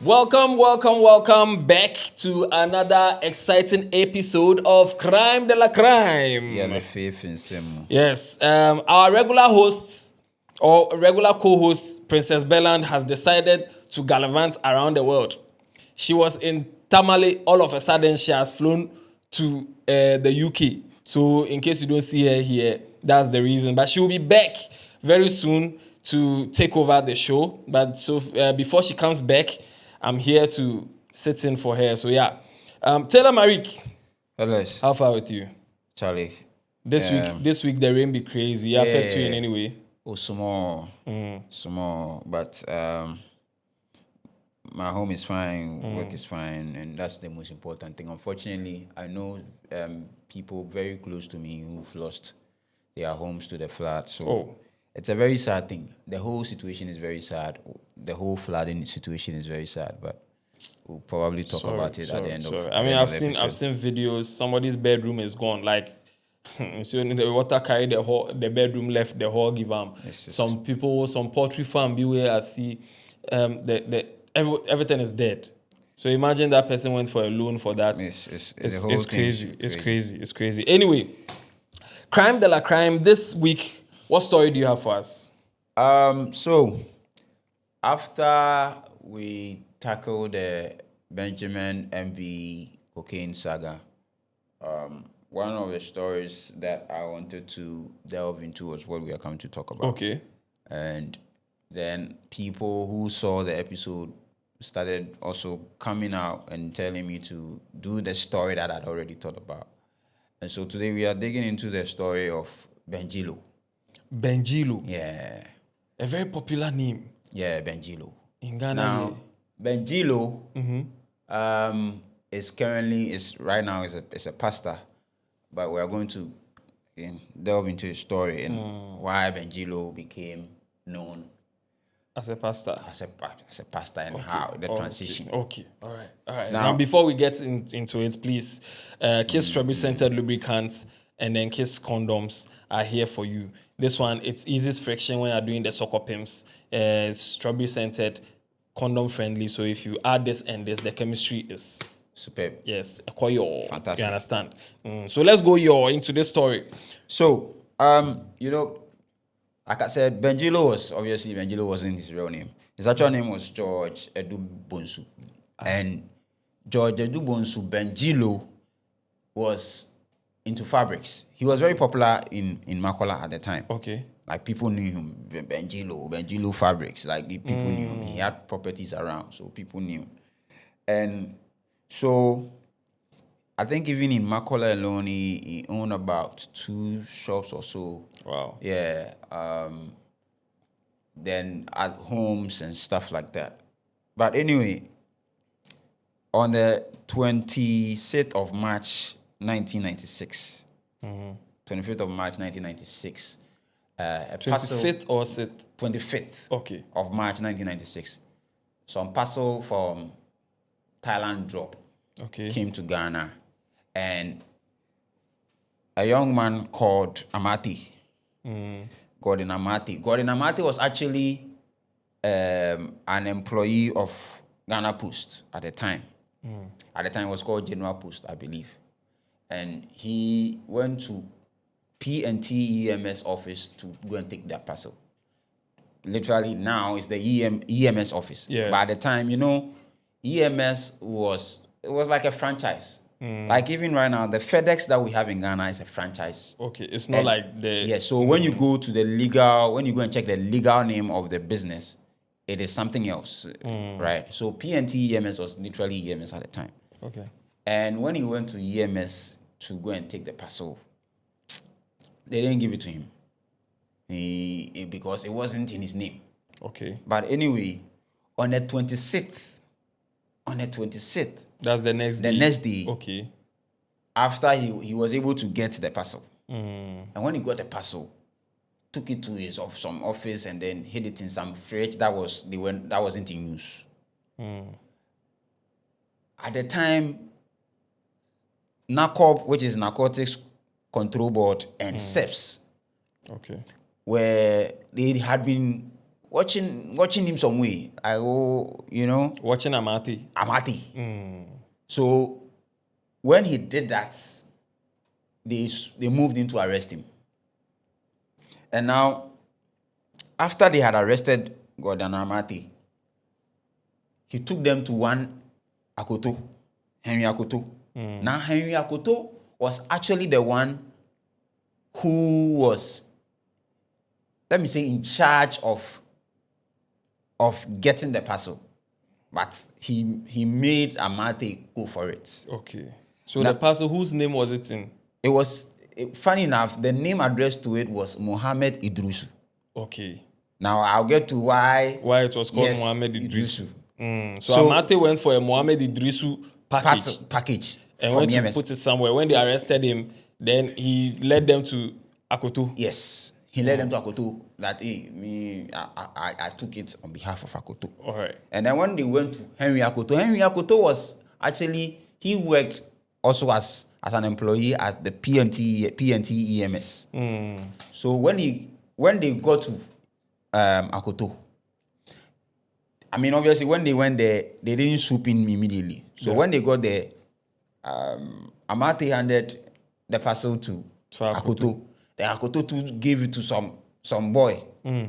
Welcome back to another exciting episode of Crime de la Crime. Yeah, the faith in Sim. Yes, our regular hosts or regular co-host, Princess Belland, has decided to gallivant around the world. She was in Tamale. All of a sudden, she has flown to the UK. So, in case you don't see her here, that's the reason. But she will be back very soon to take over the show. But so before she comes back, I'm here to sit in for her. So yeah, Taylor Marik, Headless. how far with you? Charlie. This week the rain be crazy. Affect you in any way? Oh, small. But my home is fine, work is fine, and that's the most important thing. Unfortunately, I know people very close to me who've lost their homes to the flood. So it's a very sad thing. The whole situation is very sad. The whole flooding situation is very sad, but we'll probably talk about it at the end of I mean, I've seen videos. Somebody's bedroom is gone. Like, so the water carried the bedroom, left the whole give them. Some people, some poultry farm, beware. I see, everything is dead. So imagine that person went for a loan for that. It's crazy. It's crazy. Anyway, Crime de la Crime. This week, what story do you have for us? So after we tackled the Benjamin MV cocaine saga, one of the stories that I wanted to delve into was what we are coming to talk about. Okay. And then people who saw the episode started also coming out and telling me to do the story that I'd already thought about. And so today we are digging into the story of Benjilo. Benjilo. Yeah. A very popular name. Yeah, Benjilo. In Ghana. Now, Benjilo is right now is a pastor, but we are going to delve into his story and why Benjilo became known as a pastor. As a pastor and how the transition. Okay. All right. Now before we get into it, please, Kiss Strawberry Scented Lubricants and then Kiss Condoms are here for you. This one, it's easiest friction when you're doing the soccer pimps. Strawberry scented, condom friendly. So if you add this and this, the chemistry is superb. Yes, fantastic. You understand? So let's go into this story. So, like I said, Benjilo wasn't his real name. His actual name was George Edu Bonsu. And George Edu Bonsu, Benjilo, was into fabrics. He was very popular in Makola at the time. Okay. Like people knew him, Benjilo fabrics. Like the people knew him. He had properties around, so people knew him. And so I think even in Makola alone, he owned about 2 shops or so. Wow. Yeah. Then at homes and stuff like that. But anyway, on the 26th of March, 1996. 25th of March, 1996. 25th or 25th okay. of March, 1996. Some parcel from Thailand drop came to Ghana. And a young man called Amati, Gordon Amati. Gordon Amati was actually an employee of Ghana Post at the time. At the time, it was called General Post, I believe. And he went to P&T EMS office to go and take that parcel. Literally, now it's the EMS office. Yeah. But at the time, EMS was like a franchise. Like even right now, the FedEx that we have in Ghana is a franchise. Okay, it's not like the... Yeah, so when you go and check the legal name of the business, it is something else, right? So P&T EMS was literally EMS at the time. Okay. And when he went to EMS to go and take the parcel, they didn't give it to him because it wasn't in his name. Okay. But anyway, on the 26th, that's the next day. The next day. Okay. After he was able to get the parcel. And when he got the parcel, took it to some office and then hid it in some fridge that wasn't in use. At the time, NACOB, which is Narcotics Control Board, and SEPS, okay, where they had been watching him some way. I go, Watching Amati. So when he did that, they moved in to arrest him. And now, after they had arrested Gordon Amati, he took them to one Akoto, Henry Akoto. Now, Henry Akoto was actually the one who was, let me say, in charge of getting the parcel. But he made Amati go for it. Okay. So now, the parcel, whose name was it in? It was, funny enough, the name addressed to it was Mohammed Idrisu. Okay. Now, I'll get to why it was called Mohammed Idrisu. So Amati went for a Mohammed Idrisu package and went to put it somewhere. When they arrested him, then he led them to Akoto. Yes. He led them to Akoto that, I took it on behalf of Akoto. All right. And then when they went to Henry Akoto was actually, he worked also as an employee at the PNT EMS. So when they got to Akoto, I mean, obviously, when they went there, they didn't swoop in immediately. So when they got there, Amati handed the parcel to Akoto. The Akoto gave it to some boy,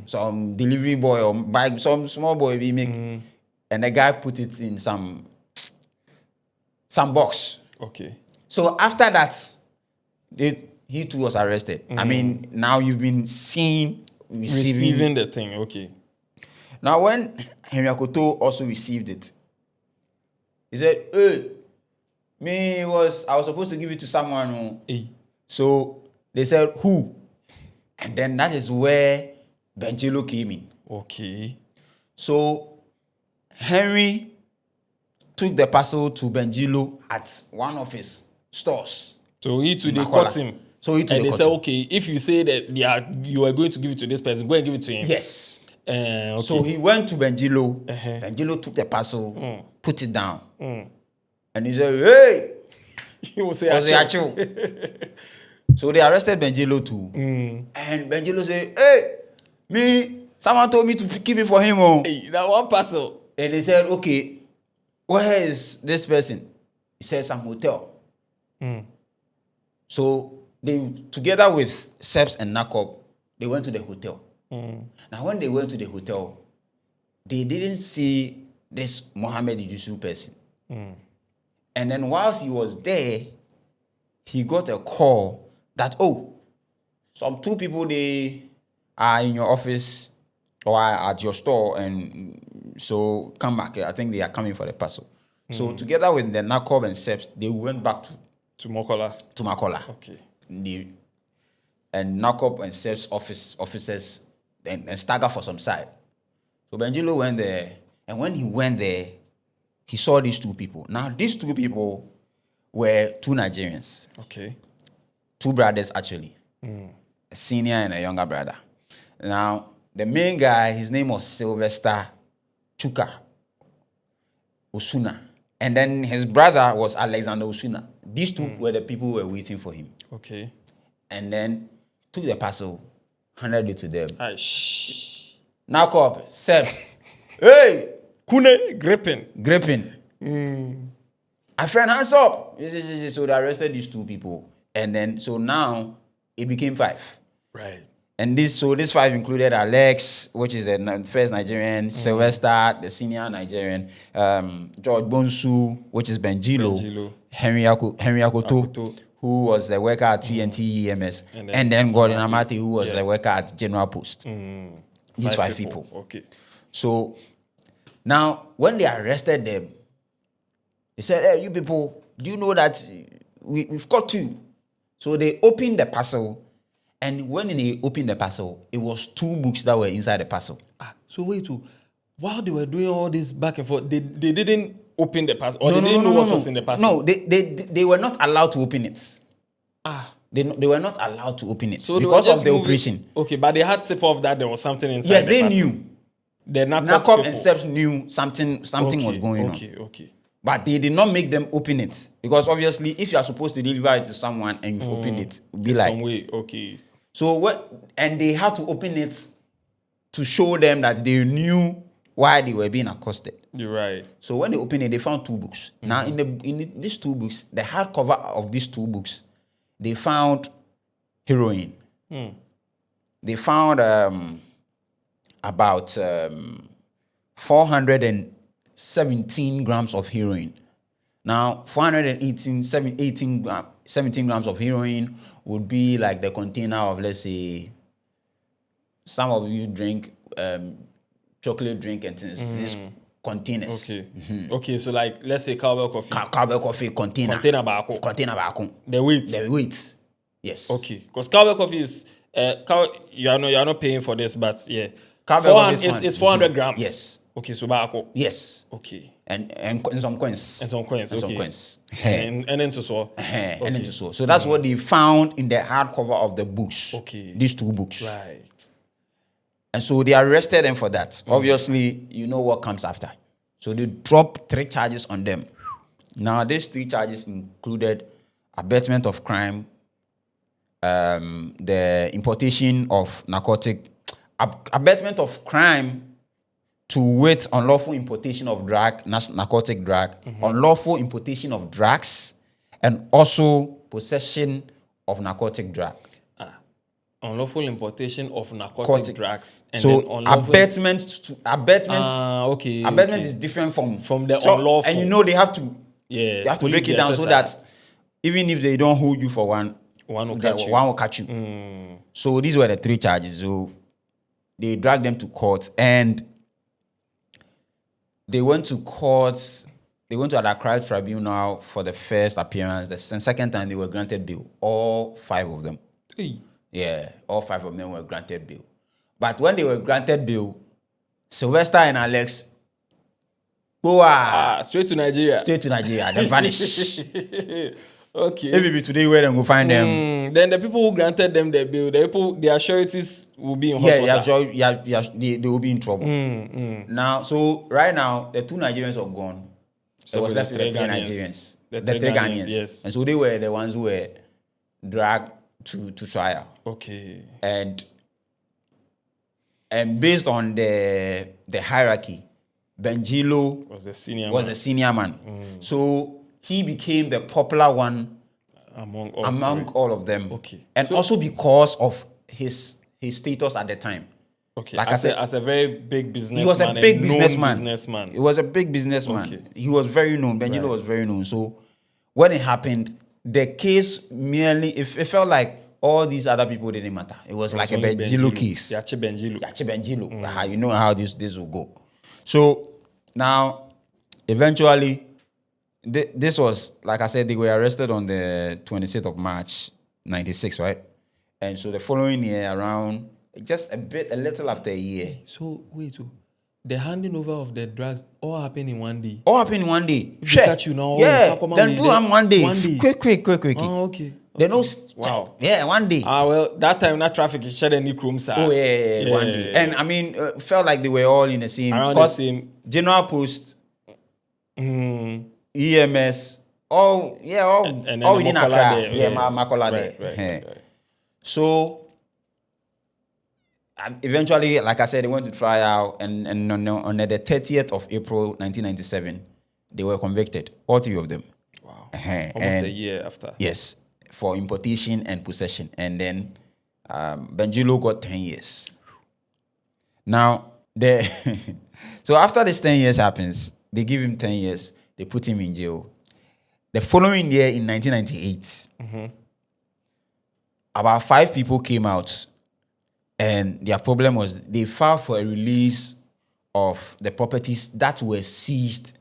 some delivery boy or bike, some small boy we make, and the guy put it in some box. Okay. So after that, he too was arrested. I mean, now you've been seen receiving the thing. Okay. Now when Henry Akoto also received it, he said, "Hey, I was supposed to give it to someone." Hey. So they said, "Who?" And then that is where Benjilo came in. Okay. So Henry took the parcel to Benjilo at one of his stores. So they caught him. And they said, okay, if you say that you are going to give it to this person, go and give it to him. Yes. Okay. So he went to Benjilo. Benjilo took the parcel, put it down. And he said, "Hey!" He will say, Acho. So they arrested Benjilo too. And Benjilo said, "Hey, someone told me to keep it for him." Hey, that one parcel. And they said, "Okay, where is this person?" He said, "Some hotel." So they, together with Seps and Nakob, they went to the hotel. Now, when they went to the hotel, they didn't see this Mohammed Idrisu person. And then whilst he was there, he got a call that, some two people, they are in your office or are at your store, and so come back. I think they are coming for the parcel. So together with the Nakob and Seps, they went back to Makola. Okay. And Nakob and Seps officers and stagger for some side. So Benjilo went there, and when he went there, he saw these two people. Now, these two people were two Nigerians. Okay. Two brothers, actually. A senior and a younger brother. Now, the main guy, his name was Sylvester Chuka Osuna. And then his brother was Alexander Osuna. These two were the people who were waiting for him. Okay. And then took the parcel, handed it to them. Nakob, Seps, hey! Kune, gripping. A friend, hands up. So they arrested these two people. And then, so now, it became 5. Right. And this 5 included Alex, which is the first Nigerian, Sylvester, the senior Nigerian, George Bonsu, which is Benjilo. Henry Akoto, who was the worker at PNT EMS, and then Gordon Amati, who was the worker at General Post. These 5 people. Okay. So now, when they arrested them, they said, "Hey, you people, do you know that we've caught you?" So they opened the parcel, and when they opened the parcel, it was 2 books that were inside the parcel. So wait, while they were doing all this back and forth, they didn't open the parcel, or they didn't know what was in the parcel? No, they were not allowed to open it. They were not allowed to open it because of the operation. Okay, but they had tip off that there was something inside. Yes, the parcel. Knew. The Nakob and Seps knew something was going on. Okay. But they did not make them open it. Because obviously, if you are supposed to deliver it to someone and you've opened it, it would be like... some way, okay. So and they had to open it to show them that they knew why they were being accosted. You're right. So when they opened it, they found 2 books. Now, these 2 books, the hardcover of these 2 books, they found heroin. They found about 417 grams of heroin. Now, 17 grams of heroin would be like the container of, let's say, some of you drink chocolate drink and things. These containers. Okay. Okay, so like, let's say cowbell coffee. Cowbell coffee container. Container bako. The weight. Yes. Okay. Because cowbell coffee is you're not paying for this, but yeah. Cowbell coffee is 400 grams. Yes. Okay, so bako. Yes. Okay. And some coins. And some coins. And okay. some coins. And into so. And into so. So that's what they found in the hardcover of the books. Okay. These 2 books. Right. And so they arrested them for that. Obviously, you know what comes after. So they dropped 3 charges on them. Now, these 3 charges included abetment of crime, the importation of abetment of crime to wit unlawful importation of narcotic drug, unlawful importation of drugs, and also possession of narcotic drug. Unlawful importation of narcotic drugs. And so then unlawful abetment. Okay. Abetment is different from the unlawful. And they have to break it down so that even if they don't hold you for one will catch you. So these were the 3 charges. So they dragged them to court and they went to court. They went to an Accra tribunal for the first appearance. The second time they were granted bail. All 5 of them. Hey. Yeah, all 5 of them were granted bail. But when they were granted bail, Sylvester and Alex straight to Nigeria. They vanish. Okay. Maybe today where they go find them. Then the people who granted them their bail, their sureties will be in hot water. They will be in trouble. Now, so right now, the 2 Nigerians are gone. So it was left with the 3 Nigerians. The 3 Ghanaians. Yes. And so they were the ones who were dragged to trial. Okay. And based on the hierarchy, Benjilo was the senior man. So he became the popular one among all of them. Okay. And also because of his status at the time. Okay. Like as a very big businessman. He was a big businessman. He was a big businessman. Okay. He was very known. Benjilo was very known. So when it happened, the case merely, it felt like all these other people didn't matter. It was like a Benjilo case. Yache Benjilo. You know how this will go. So now, eventually, this was, like I said, they were arrested on the 26th of March, 96, right? And so the following year, around just a little after a year. So, wait, the handing over of the drugs all happened in one day? All happened in one day. If they catch you now, then do them one day. Quick. Oh, okay. They know. Wow. Yeah, one day. Well, that time, that traffic is shared any room, sir. Oh, yeah, one day. And I mean, felt like they were all in the same. Around the same. General Post, EMS, all within Accra. Makola there. Right. So, eventually, like I said, they went to trial, and on the 30th of April, 1997, they were convicted, all 3 of them. Wow. Almost a year after. Yes, for importation and possession. And then Benjilo got 10 years. Now, so after this 10 years happens, they give him 10 years, they put him in jail. The following year, in 1998, about 5 people came out, and their problem was they filed for a release of the properties that were seized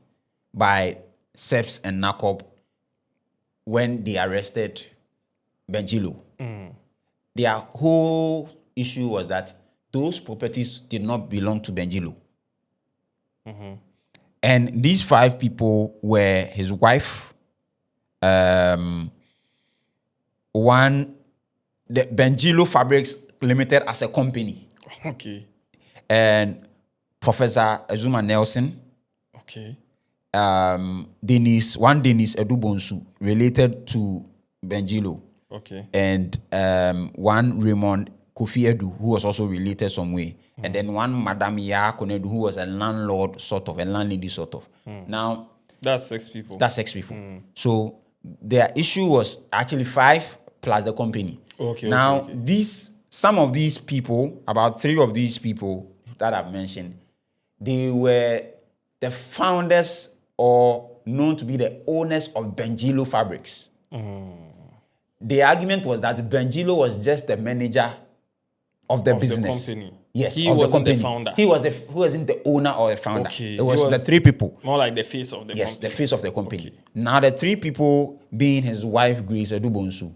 by SEPS and NACOP when they arrested Benjilo. Their whole issue was that those properties did not belong to Benjilo. And these 5 people were his wife, the Benjilo Fabrics Limited as a company. Okay. And Professor Azuma Nelson. Okay. Dennis Edu Bonsu, related to Benjilo. Okay. And one Raymond Kofi Edu, who was also related some way. and then one Madame Ya Konedu, who was a landlord sort of, a landlady sort of. Now, That's 6 people. that's 6 people. So their issue was actually 5 plus the company. Okay. Now, some of these people, about 3 of these people that I've mentioned, they were the founders or known to be the owners of Benjilo Fabrics. The argument was that Benjilo was just the manager of the business. The company. Yes, He of wasn't the the company. founder. He wasn't the owner or the founder. Okay. It was the 3 people. More like the face of the company. Yes, the face of the company. Okay. Now the 3 people being his wife Grace Edu Bonsu,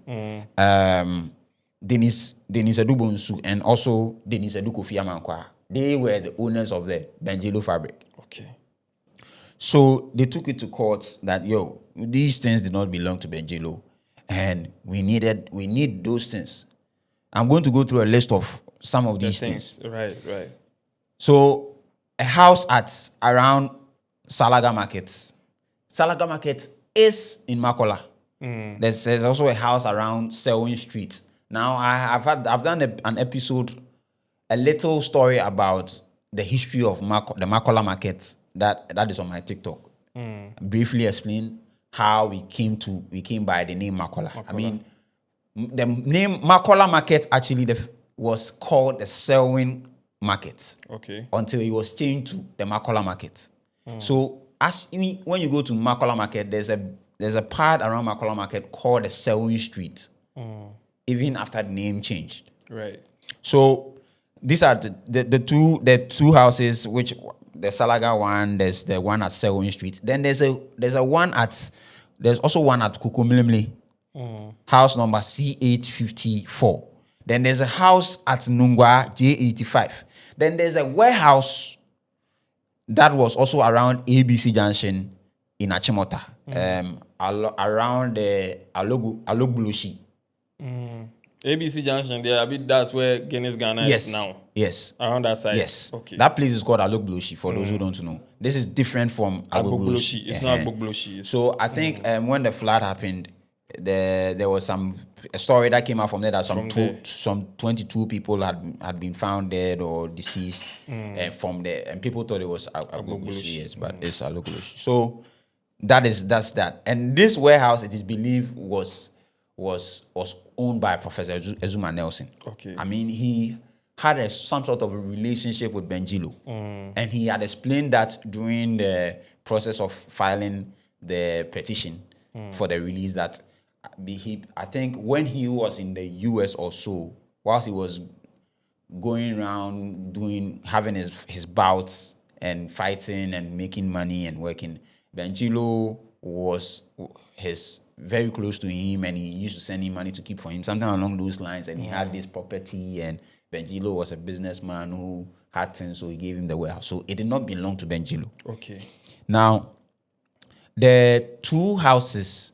Denise Edu Bonsu, and also Denise Edu Kofi Amankwa. They were the owners of the Benjilo fabric. Okay. So they took it to court that these things did not belong to Benjilo, and we need those things. I'm going to go through a list of some of these things. Right. So a house at around Salaga Market. Salaga Market is in Makola. There's also a house around Selwyn Street. Now I've done an episode, a little story about the history of the Makola Market that is on my TikTok. Briefly explain how we came by the name Makola. I mean, the name Makola Market actually was called the Selwyn Market. Okay. Until it was changed to the Makola Market. So when you go to Makola Market, there's a part around Makola Market called the Selwyn Street. Even after the name changed. Right. So these are the two houses, which the Salaga one, there's the one at Selwyn Street. Then there's also one at Kukumilimli, house number C854. Then there's a house at Nungwa J85. Then there's a warehouse that was also around ABC Junction in Achimota, around the Alogbulushi. ABC Junction there, that's where Guinness Ghana is now. Yes. Around that side. Yes. Okay. That place is called Alogbulushi, for those who don't know. This is different from Agbogboshi. It's not Agbogboshi. So I think when the flood happened, there was a story that came out from there that some 22 people had been found dead or deceased from there, and people thought it was Agbogboshi, yes, but it's Alogbulushi. So that's that. And this warehouse, it is believed, was owned by Professor Ezuma Nelson. Okay. I mean, he had some sort of a relationship with Benjilo, and he had explained that during the process of filing the petition for the release that I think when he was in the US or so, whilst he was going around having his bouts and fighting and making money and working, Benjilo was very close to him, and he used to send him money to keep for him, something along those lines. And he had this property, and Benjilo was a businessman who had things, so he gave him the warehouse. So it did not belong to Benjilo. Okay. Now, the 2 houses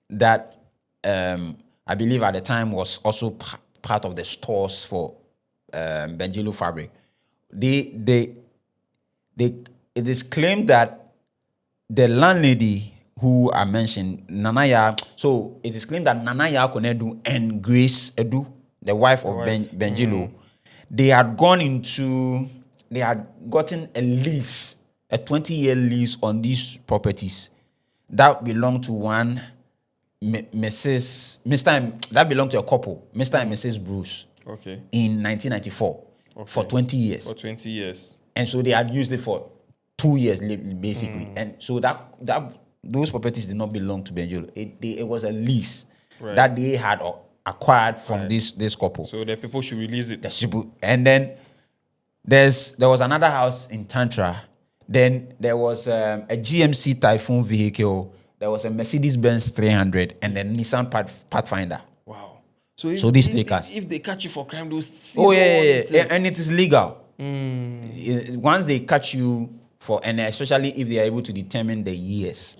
that I believe at the time was also part of the stores for Benjilo fabric. It is claimed that the landlady who I mentioned, Nanaya, so it is claimed that Nanaya Konedu and Grace Edu, the wife of Benjilo, they had gotten a lease, a 20-year lease on these properties that belonged to one that belonged to a couple, Mr. and Mrs. Bruce. Okay. In 1994, for 20 years. For 20 years. And so they had used it for 2 years, basically. And so those properties did not belong to Benjilo. It was a lease that they had acquired from this couple. So the people should release it. And then there was another house in Tantra. Then there was a GMC Typhoon vehicle. There was a Mercedes-Benz 300 and a Nissan Pathfinder. Wow. So these 3 cars. If they catch you for crime, those and it is legal. Once they catch you and especially if they are able to determine the years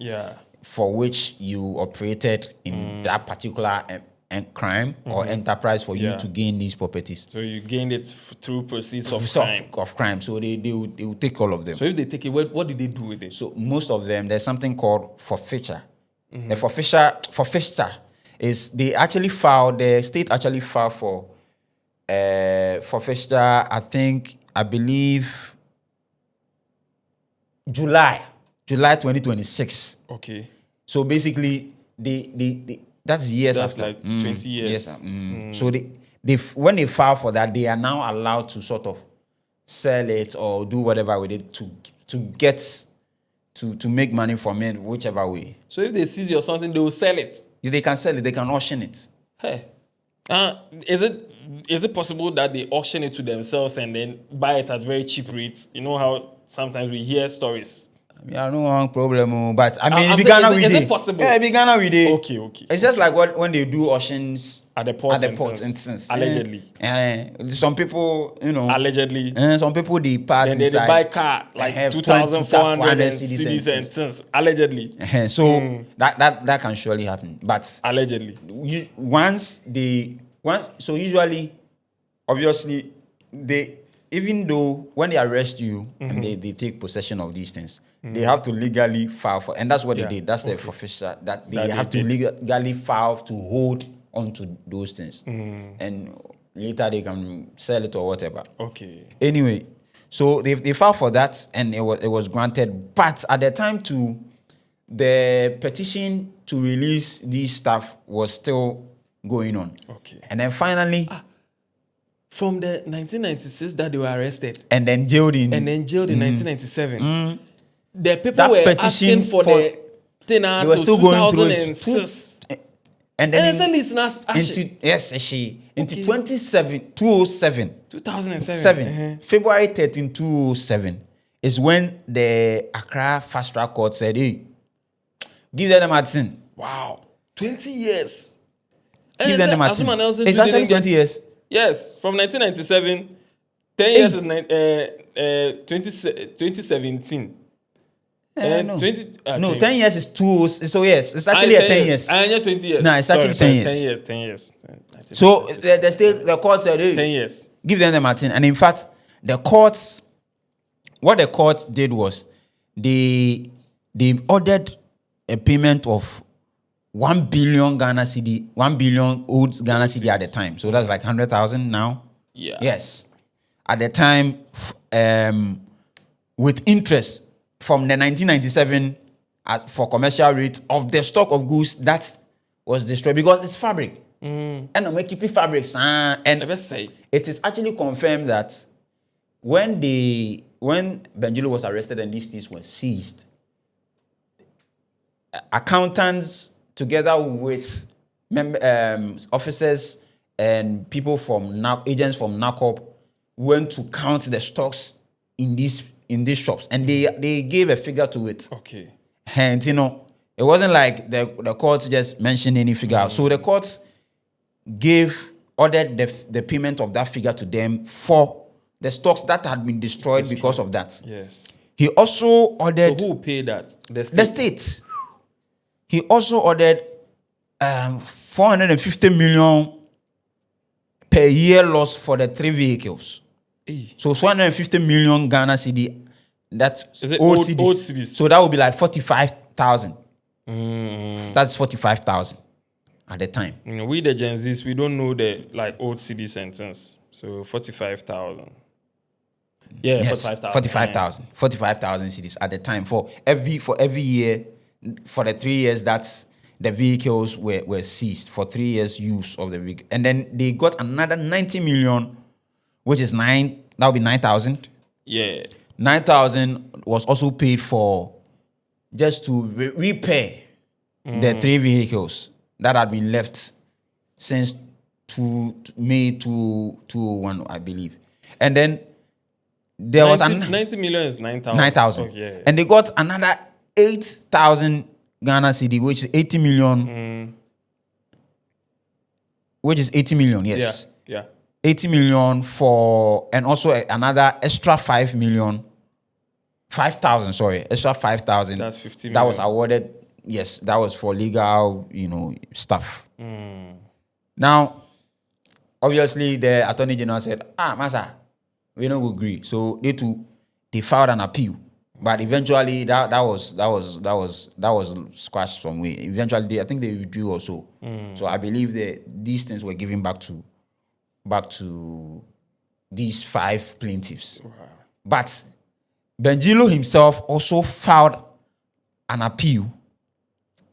for which you operated in that particular crime or enterprise for you to gain these properties. So you gained it through proceeds of crime. So they will take all of them. So if they take it, what do they do with it? So most of them, there's something called forfeiture. The forfeiture is the state actually filed for forfeiture, I think, I believe, July 2026. Okay. So basically, that's years That's after. like 20 years. Yes. So they when they file for that, they are now allowed to sort of sell it or do whatever with it to get to make money from it, whichever way. So if they seize you or something, they will sell it. If they can sell it, they can auction it. Hey. Is it possible that they auction it to themselves and then buy it at very cheap rates? You know how sometimes we hear stories. I don't want problem, but I mean, I'm in saying, Ghana is it possible? Yeah, in Ghana we did. Okay. It's just like when they do auctions At the port instance. allegedly. Some people, Allegedly. some people they pass Then they inside. buy car like have 2,400 cedis cedis and cents. Allegedly. So that can surely happen. But Allegedly. so usually, obviously, even though when they arrest you and they take possession of these things, they have to legally file for, and that's what they did. That's the official that they have to legally file to hold onto those things, and later they can sell it or whatever. Okay. Anyway, so they filed for that, and it was granted. But at the time too, the petition to release these stuff was still going on. Okay. And then finally, from the 1996 that they were arrested and then jailed in 1997, the people that were petition asking for the thing they were still going through it. 2006. And then And listeners, into 2007, 2007. February 13, 2007 is when the Accra Fast Track Court said, hey, give them the Martin. Wow. 20 years. Give them the Martin. It's actually 20 years. Yes, from 1997, 10 years is 2017. And No. 20 No, 10 years is 2. So yes, it's actually 10 years. I 20 years. No, it's actually 10 years. 10 years. So the court said, hey, 10 years. give them the Martin. And in fact, what the court did was they ordered a payment of 1 billion Ghana cedi, 1 billion old Ghana cedi at the time. So that's like 100,000 now. Yeah. Yes. At the time, with interest from the 1997 for commercial rate of the stock of goods that was destroyed because it's fabric. And we keep fabrics. And it is actually confirmed that when Benjilo was arrested and these things were seized, accountants together with officers and people from agents from NACOP went to count the stocks in these shops, and they gave a figure to it. Okay. Hence, it wasn't like the court just mentioned any figure. So the court ordered the payment of that figure to them for the stocks that had been destroyed because of that. Yes. He also ordered. So who paid that? The state. He also ordered 450 million per year loss for the 3 vehicles. So 450 million Ghana cedi. That's old cedis. So that would be like 45,000. That's 45,000 at the time. We the Gen Zs, we don't know the old cedi sentence. So 45,000. Yeah, yes, 45,000. 45,000 cedis at the time for every year for the 3 years that's the vehicles were seized for 3 years use of the vehicle. And then they got another 90 million, which is that would be 9,000. Yeah. 9,000 was also paid for just to repair the 3 vehicles that had been left since May 2001, I believe. And then there 90 million is 9,000. 9,000. Oh, yeah. And they got another 8,000 Ghana cedi, which is 80 million. Which is 80 million, yes. Yeah. 80 million and also another extra 5 million. 5,000, sorry. Extra 5,000. That's 50 million. That was awarded, yes, that was for legal, stuff. Now, obviously, the Attorney General said, Masa, we don't agree. So they filed an appeal. But eventually, that was squashed some way. Eventually, I think they withdrew or so. So I believe that these things were given back to these 5 plaintiffs. Wow. But Benjilo himself also filed an appeal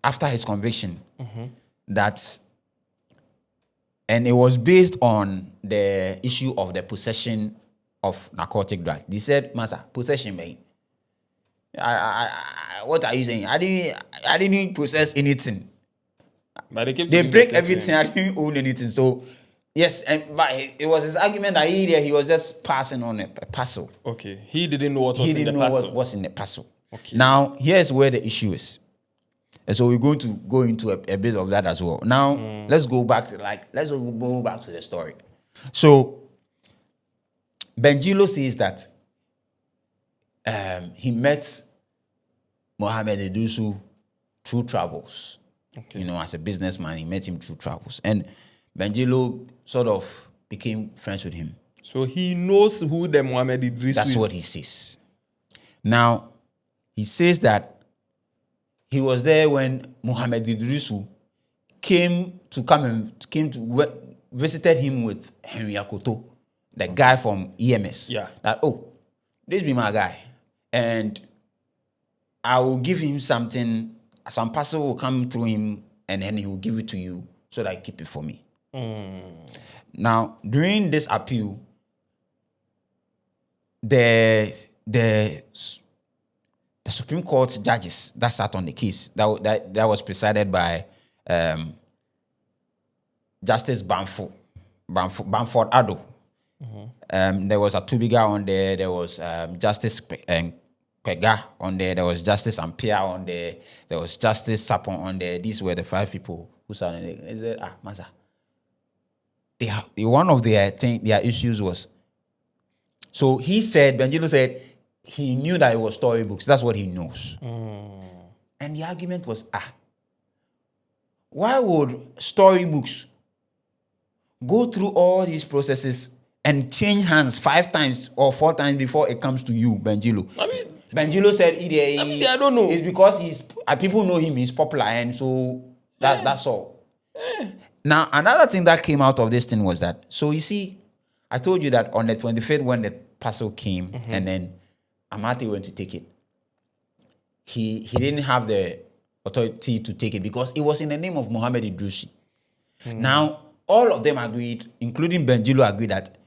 after his conviction and it was based on the issue of the possession of narcotic drugs. They said, "Masa, possession, man. What are you saying? I didn't possess anything. But they break everything. I didn't own anything." So, yes, but it was his argument that he was just passing on a parcel. Okay, he didn't know what was in the parcel. What was in the parcel. Okay. Now, here's where the issue is. And so we're going to go into a bit of that as well. Now, let's go back to the story. So, Benjilo says that he met Mohammed Idrisu through travels. Okay. As a businessman, he met him through travels. And Benjilo sort of became friends with him. So he knows who the Mohammed Idrisu is. That's what he says. Now, he says that he was there when Mohammed Idrisu visited him with Henry Akoto, the guy from EMS. Yeah. That, this be my guy. And I will give him something, some parcel will come through him, and then he will give it to you so that you keep it for me. Now, during this appeal, the Supreme Court judges that sat on the case, that was presided by Justice Bamford Addo. There was a Tubiga on there. There was Justice Pega on there. There was Justice Ampia on there. There was Justice Sapon on there. These were the 5 people who sat on it. They said, Masa. One of their issues was, so Benjilo said, he knew that it was storybooks. That's what he knows. And the argument was, why would storybooks go through all these processes and change hands 5 times or 4 times before it comes to you, Benjilo? Benjilo said, I don't know. It's because people know him, he's popular, and so that's all. Now, another thing that came out of this thing was that, so you see, I told you that on the 25th when the parcel came, and then Amati went to take it, he didn't have the authority to take it because it was in the name of Mohammed Idrisu. Now, all of them agreed, including Benjilo, agreed that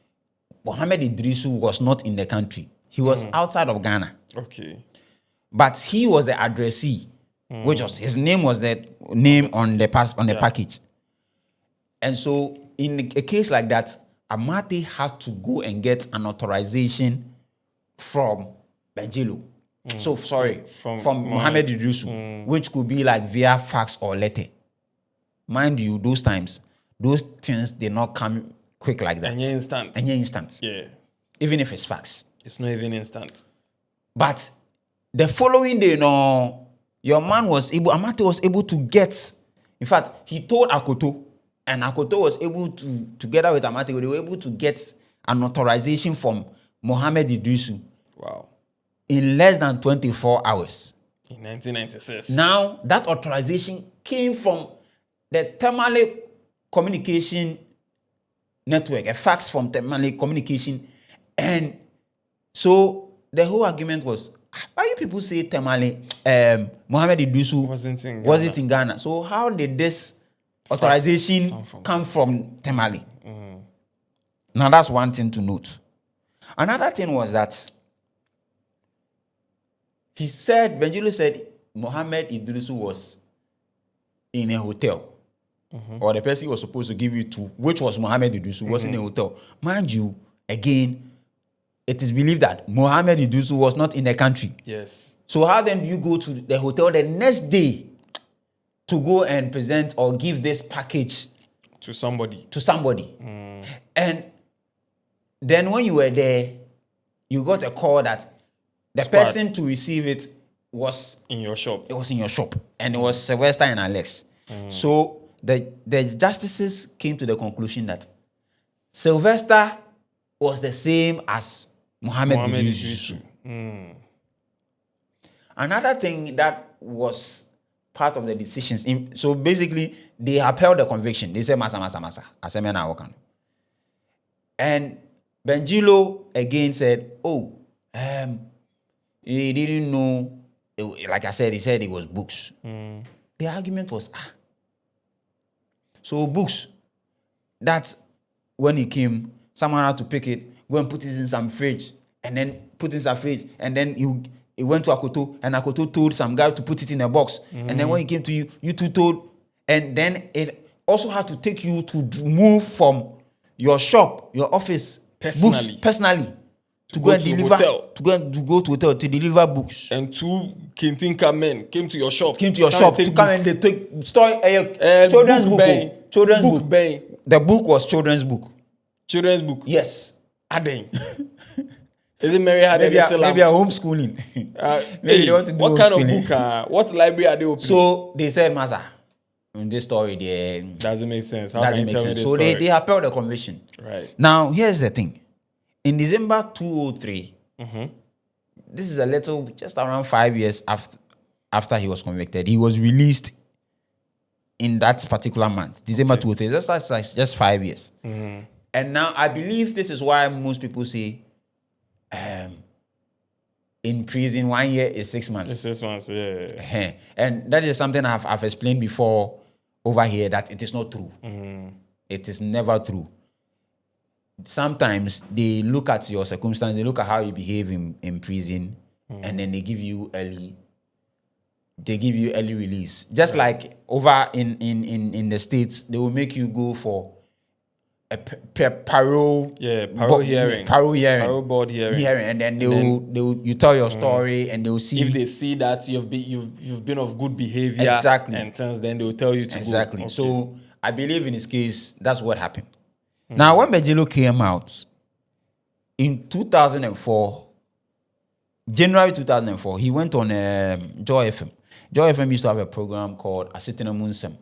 Mohammed Idrisu was not in the country. He was outside of Ghana. Okay. But he was the addressee, which was his name was the name on the package. And so, in a case like that, Amati had to go and get an authorization from Benjilo. So, from Mohammed Idrisu, which could be like via fax or letter. Mind you, those times, those things did not come quick like that. Any instant. Yeah. Even if it's fax. It's not even instant. But the following day, Amati was able to get, in fact, he told Akoto, and Akoto was able to, together with Amati, they were able to get an authorization from Mohammed Idrisu. Wow. In less than 24 hours. In 1996. Now, that authorization came from the Tamale Communication Network, a fax from Tamale Communication. And so the whole argument was, why you people say Tamale, Mohammed Idrisu wasn't in Ghana? So how did this authorization come from Tamale? Now, that's one thing to note. Another thing was that Benjilo said Mohammed Idrisu was in a hotel. Or the person he was supposed to give you to, which was Mohammed Idrisu, was in a hotel. Mind you, again, it is believed that Mohammed Idrisu was not in the country. Yes. So how then do you go to the hotel the next day to go and present or give this package to somebody? And then when you were there, you got a call that the person to receive it was in your shop. It was in your shop. And it was Sylvester and Alex. So the justices came to the conclusion that Sylvester was the same as Mohammed Idrisu. Another thing that was part of the decisions, so basically they upheld the conviction. They said, Masa. And Benjilo again said, he didn't know. Like I said, he said it was books. The argument was, so books, that when he came, someone had to pick it, go and put it in some fridge, and then put it in some fridge, and then he went to Akoto, and Akoto told some guy to put it in a box. And then when he came to you, you two told, and then it also had to take you to move from your shop, your office, books personally to go and deliver, to go to hotel to deliver books. And two Kintinka men came to your shop. To come and they take children's book. Children's book. The book was children's book. Children's book. Yes. Aden. Is it Mary had maybe a homeschooling? Maybe they want to do what kind of book? What library are they opening? So they said, Master, in this story there doesn't make sense. How doesn't make sense. So they upheld the conviction. Right. Now here's the thing. In December 2003, this is a little just around 5 years after he was convicted. He was released in that particular month, December 2003. That's just 5 years. And now I believe this is why most people say in prison 1 year is 6 months. It's 6 months, yeah. And that is something I've explained before over here, that it is not true. It is never true. Sometimes they look at your circumstance, they look at how you behave in prison, and then they give you early release. Just like over in the States, they will make you go for a parole hearing. Parole board hearing. And then you tell your story, and they will see if they see that you've been of good behavior. Exactly. And then they will tell you to exactly. go. Okay. So I believe in his case, that's what happened. Now, when Benjilo came out in 2004, January 2004, he went on Joy FM. Joy FM used to have a program called Asitena Munsem.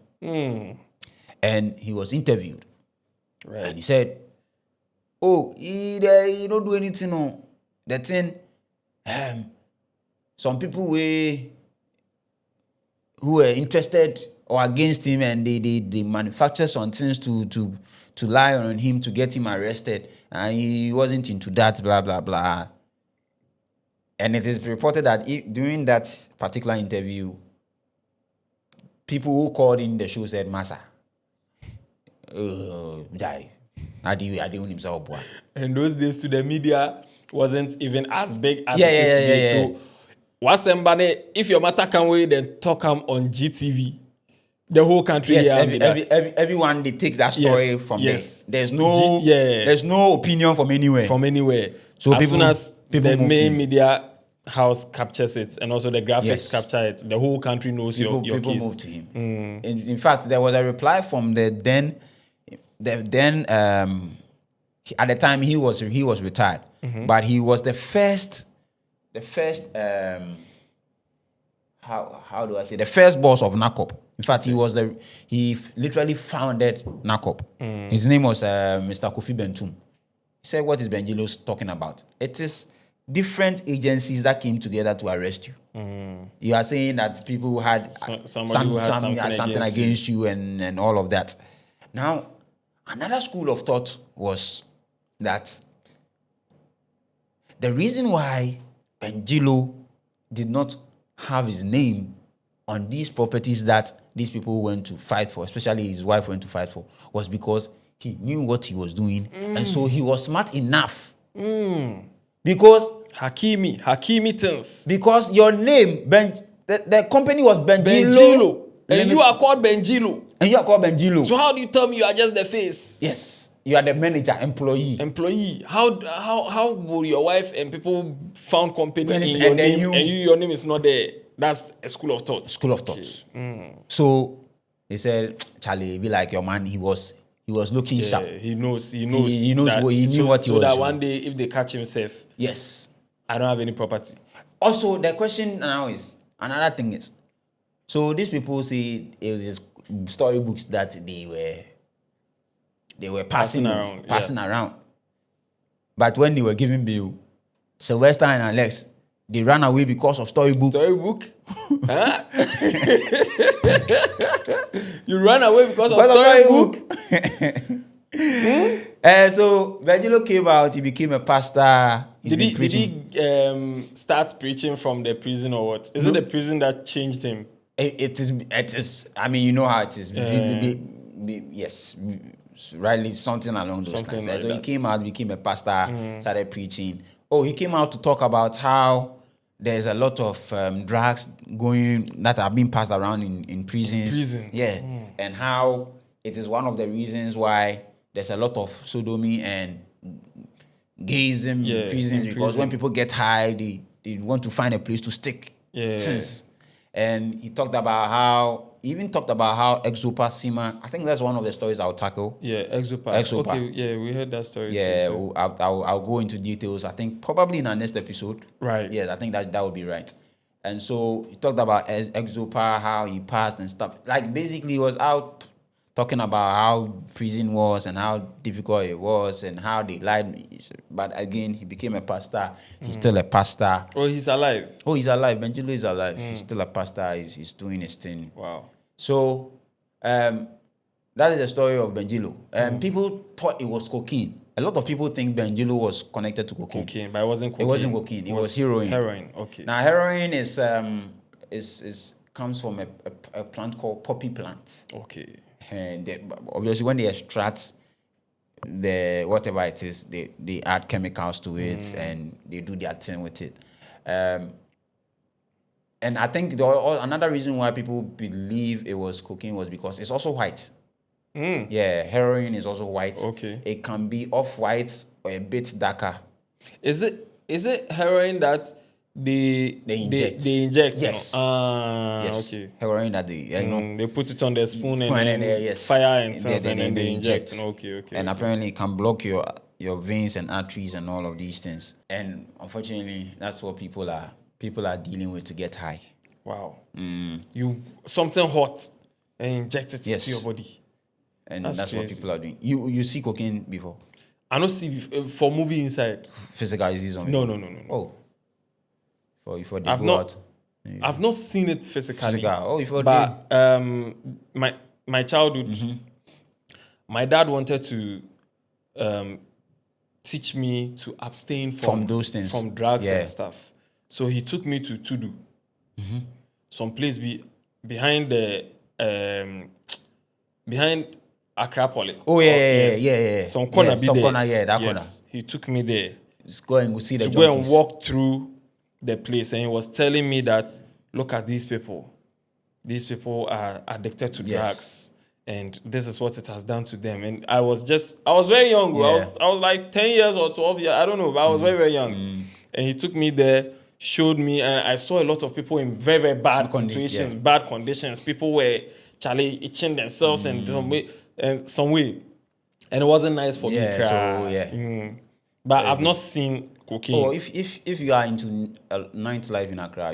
And he was interviewed. Right. And he said, he don't do anything. No. The thing, some people who were interested or against him, and they manufactured some things to lie on him to get him arrested, and he wasn't into that, blah, blah, blah. And it is reported that during that particular interview, people who called in the show said, Massa, die. Adi himself. And those days to the media wasn't even as big as it is today. So, what's somebody, if your matter can wait, then talk on GTV. The whole country. Yes, everyone, they take that story from there. There's no opinion from anywhere. So as soon as the main media house captures it, and also the graphics capture it, the whole country knows your case. People move to him. In fact, there was a reply from the then at the time he was retired, but he was the first how do I say, the first boss of NACOP. In fact, he literally founded NACOP. His name was Mr. Kofi Bentum. He said, what is Benjilo talking about? It is different agencies that came together to arrest you. You are saying that people had something against you and all of that. Now, another school of thought was that the reason why Benjilo did not have his name on these properties that these people went to fight for, especially his wife went to fight for, was because he knew what he was doing, and so he was smart enough. Because Hakimi things. Because your name, the company was Benjilo. And you are called Benjilo. So how do you tell me you are just the face? Yes. You are the manager, employee. How will your wife and people found company in your name, your name is not there? That's a school of thought. So he said, Charlie, be like your man. He was looking sharp. He knows. He knew what he was so doing. So that one day, if they catch himself, yes, I don't have any property. Also, the question now is, another thing is, so these people say it was storybooks that they were passing around. But when they were giving bail, Sylvester and Alex, they ran away because of storybook. Huh? You ran away because of storybook? So Benjilo came out. He became a pastor. Did he start preaching from the prison or what? Is it the prison that changed him? It is. I mean, you know how it is. Yes, rightly something along those lines. Like so that. he came out, became a pastor, started preaching. Oh, he came out to talk about how there's a lot of drugs that are being passed around in prisons. Yeah, and how it is one of the reasons why there's a lot of sodomy and gayism in prisons, because when people get high, they want to find a place to stick things. And he talked about how Exopa Sima, I think that's one of the stories I'll tackle. Yeah, Exopa. Okay, yeah, we heard that story too. Yeah, I'll go into details, I think probably in our next episode. Right. Yes, I think that would be right. And so he talked about Exopa, how he passed and stuff. Like basically he was out talking about how prison was and how difficult it was and how they lied. But again, he became a pastor. He's still a pastor. Oh, he's alive? Oh, he's alive. Benjilo is alive. He's still a pastor. He's doing his thing. Wow. So, that is the story of Benjilo. People thought it was cocaine. A lot of people think Benjilo was connected to cocaine. But it wasn't cocaine. It wasn't cocaine. It was heroin. Heroin, okay. Now, heroin comes from a plant called poppy plant. Okay. And obviously, when they extract whatever it is, they add chemicals to it and they do their thing with it. And I think another reason why people believe it was cocaine was because it's also white. Yeah, heroin is also white. Okay. It can be off-white or a bit darker. Is it heroin that they inject? Yes. Yes. Okay. Heroin that they put it on the spoon and then fire and then they inject. Okay. And apparently it can block your veins and arteries and all of these things. And unfortunately, that's what people are dealing with to get high. Wow. You something hot and inject it into your body. And that's what people are doing. You see cocaine before? I don't see for movie inside. Physical disease on No. Oh. I've not seen it physically. But my childhood, my dad wanted to teach me to abstain from those things, from drugs and stuff. So he took me to Tudu, some place behind Accra Poly. Oh yeah. Some corner, that corner. He took me there. Just go and see the junkies. Go and walk through the place, and he was telling me that, look at these people. These people are addicted to drugs, and this is what it has done to them. And I was very young. I was like 10 years or 12 years. I don't know, but I was very, very young. And he took me there, showed me, and I saw a lot of people in very, very bad situations, bad conditions. People were itching themselves in some way. And it wasn't nice for me. But I've not seen cocaine. Oh, if you are into nightlife in Accra,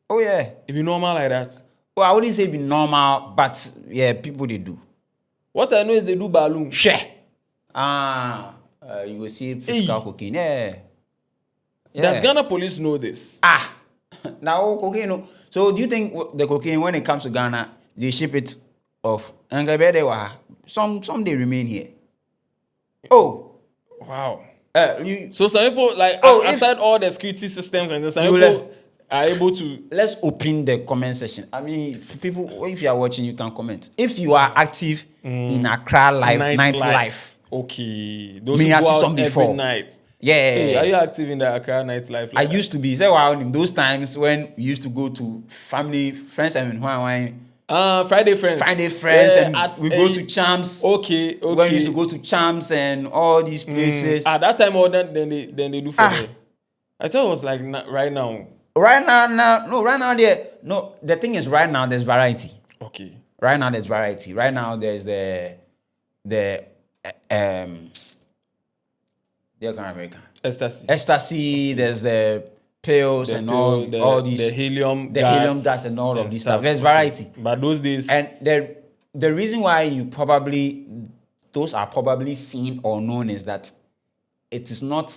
It be normal like that. Well, I wouldn't say it be normal, but yeah, people they do. What I know is they do balloon. Share. You will see physical cocaine. Yeah. Does Ghana police know this? Now cocaine. No. So do you think the cocaine, when it comes to Ghana, they ship it off? And some they remain here. Oh, wow. So some people aside all the security systems and some people are able to. Let's open the comment section. I mean, people, if you are watching, you can comment. If you are active in Accra nightlife. Okay. Those who go out every night. Yeah. Hey, are you active in the Accra nightlife? I used to be. In those times when we used to go to family, friends, and Friday friends. And we go to Champs. Okay. When we used to go to Champs and all these places. At that time, or then they do for me. I thought it was like right now. Right now the thing is, right now there's variety. Okay. Right now there's variety. Right now there's the American ecstasy. There's the pills and all these the helium gas and all of this stuff. There's variety. But those days, and the reason why those are probably seen or known is that it is not,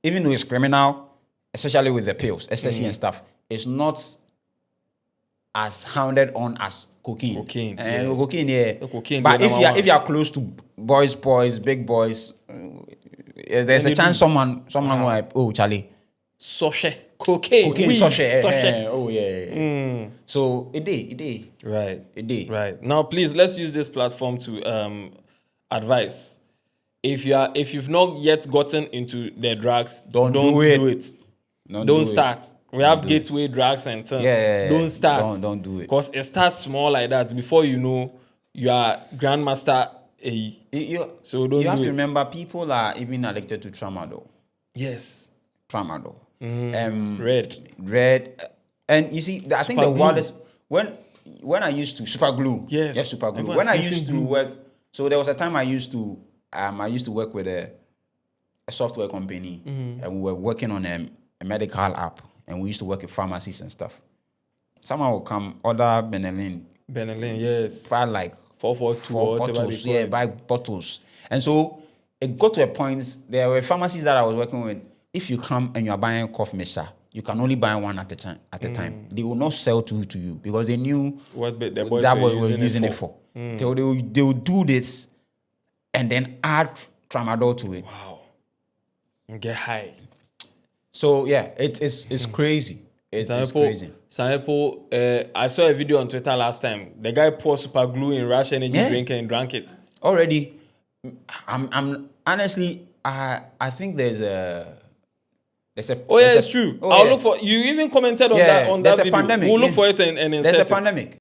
even though it's criminal, especially with the pills, ecstasy and stuff, it's not as hounded on as cocaine. Cocaine, And yeah. cocaine, yeah. The cocaine, but the number if you are close to boys, big boys, there's a chance someone will like, oh Charlie. Soche. Cocaine. Soche. Oh yeah. So it did. Right. It did. Right. Now please let's use this platform to advise. If you've not yet gotten into the drugs, don't do it. Don't start. We have gateway drugs and things. Yeah. Don't start. Don't do it. Because it starts small like that. Before you know, you are grandmaster. So don't. You have to remember, people are even addicted to tramadol. Yes. Tramadol. Red. And you see, I think the wildest when I used to super glue. Yes, super glue. When I used to work, so there was a time I used to work with a software company, and we were working on a medical app, and we used to work with pharmacies and stuff. Someone will come order Benelin, yes. buy like 442 bottles, buy bottles, and so it got to a point. There were pharmacies that I was working with. If you come and you are buying cough mixture, you can only buy one at a time. They will not sell two to you because they knew what the boys were using it for. They will do this and then add tramadol to it. Wow. And get high. So yeah, it's crazy. It's crazy. Some people, I saw a video on Twitter last time. The guy poured super glue in Rush energy drink and drank it. Already, I'm honestly, I think there's a. It's true. I'll look for. You even commented on that video. There's a pandemic. We'll look for it and there's insert a pandemic.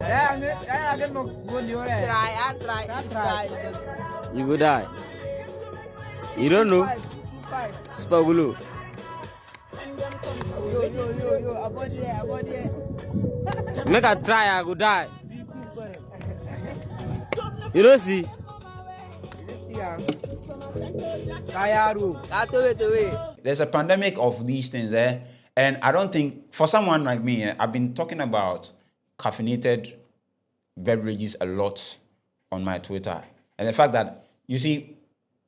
You go die. You don't know. Super glue. Yo, about there. Make a try, I go die. You don't see. There's a pandemic of these things there, and I don't think for someone like me, I've been talking about caffeinated beverages a lot on my Twitter, and the fact that you see,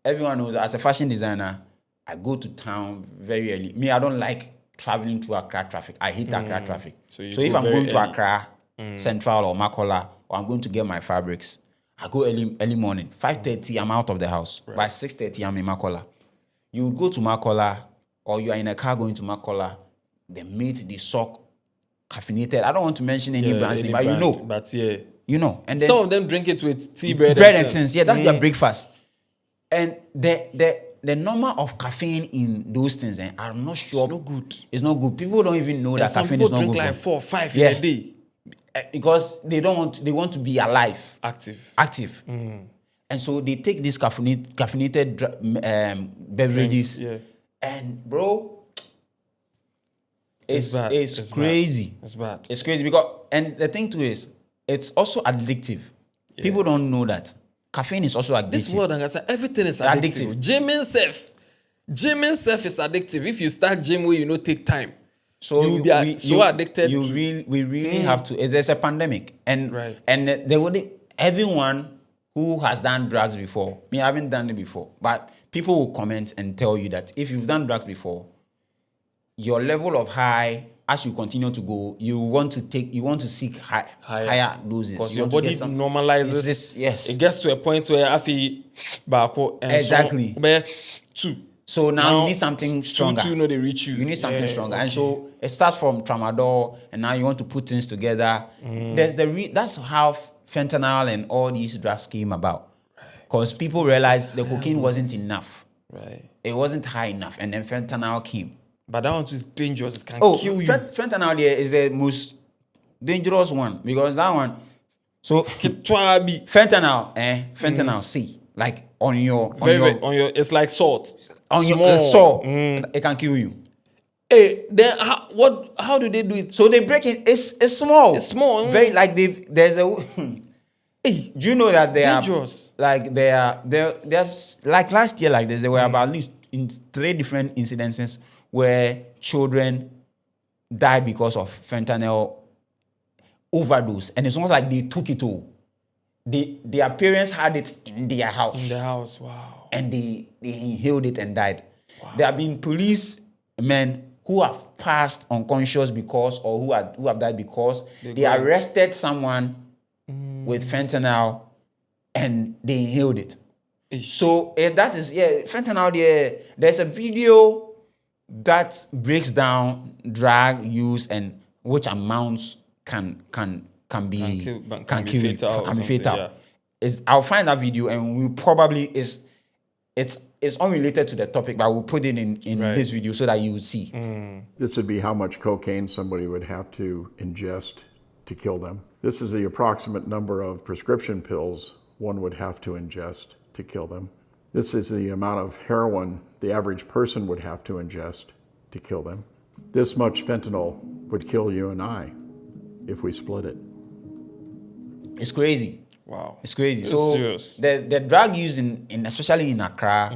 everyone knows as a fashion designer, I go to town very early. Me, I don't like traveling through Accra traffic. I hate Accra traffic. So if I'm going to Accra Central or Makola, or I'm going to get my fabrics, I go early morning. 5:30, I'm out of the house. Right. By 6:30, I'm in Makola. You go to Makola, or you are in a car going to Makola, the meat, the sock, caffeinated. I don't want to mention any brands, but you know. But yeah. You know. And then some of them drink it with tea, bread and things. Yeah, that's their breakfast. And the number of caffeine in those things, I'm not sure. It's not good. It's not good. People don't even know that caffeine is not good. Some people drink like 4 or 5 in a day. Because they want to be alive. Active. And so they take these caffeinated beverages. Yeah. And bro, it's crazy. Bad. It's bad. It's crazy because, and the thing too is, it's also addictive. Yeah. People don't know that. Caffeine is also addictive. This world, like I said, everything is addictive. Gymming self is addictive. If you start gym where you take time. So you'll be addicted. We really have to. There's a pandemic, and everyone who has done drugs before. Me, I haven't done it before, but people will comment and tell you that if you've done drugs before, your level of high, as you continue to go, you want to seek higher doses. Because your body normalizes this. Yes, it gets to a point where I feel back and exactly. Two. So now you need something stronger. They reach you. You need something stronger. Okay. And so it starts from tramadol, and now you want to put things together. That's how fentanyl and all these drugs came about. Because people realized the cocaine wasn't enough. Right. It wasn't high enough, and then fentanyl came. But that one is dangerous. It can kill you. Fentanyl there is the most dangerous one, because that one. So fentanyl C, like on your it's like salt. On your salt, it can kill you. Hey, then how do they do it? So they break it. It's small. It's small. Very like there's a. Hey, do you know that they dangerous. They are like last year like this, there were about at least in 3 different incidences where children died because of fentanyl overdose, and it's almost like they took it all. Their parents had it in their house. In the house, wow. And they inhaled it and died. Wow. There have been policemen who have passed unconscious because, or who have died because they arrested someone with fentanyl and they inhaled it. So that is fentanyl. There's a video that breaks down drug use and which amounts can be fatal. Yeah. I'll find that video and we probably it's unrelated to the topic, but we'll put it in this video so that you would see. This would be how much cocaine somebody would have to ingest to kill them. This is the approximate number of prescription pills one would have to ingest to kill them. This is the amount of heroin the average person would have to ingest to kill them. This much fentanyl would kill you and I if we split it. It's crazy. Wow. It's crazy. It's so serious. The drug use in especially in Accra,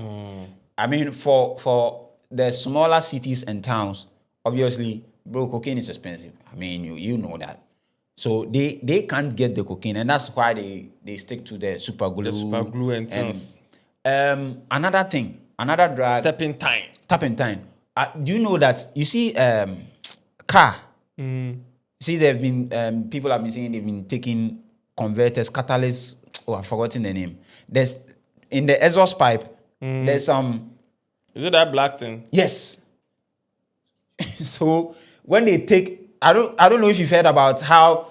I mean for the smaller cities and towns, obviously, bro, cocaine is expensive. I mean, you know that. So they can't get the cocaine, and that's why they stick to the super glue. The super glue and things. Another thing, another drug. Turpentine. Do you know that? You see, car. See, they've been people have been saying they've been taking converters, catalysts. Oh, I've forgotten the name. There's in the exhaust pipe. There's some. Is it that black thing? Yes. So when they take, I don't know if you've heard about how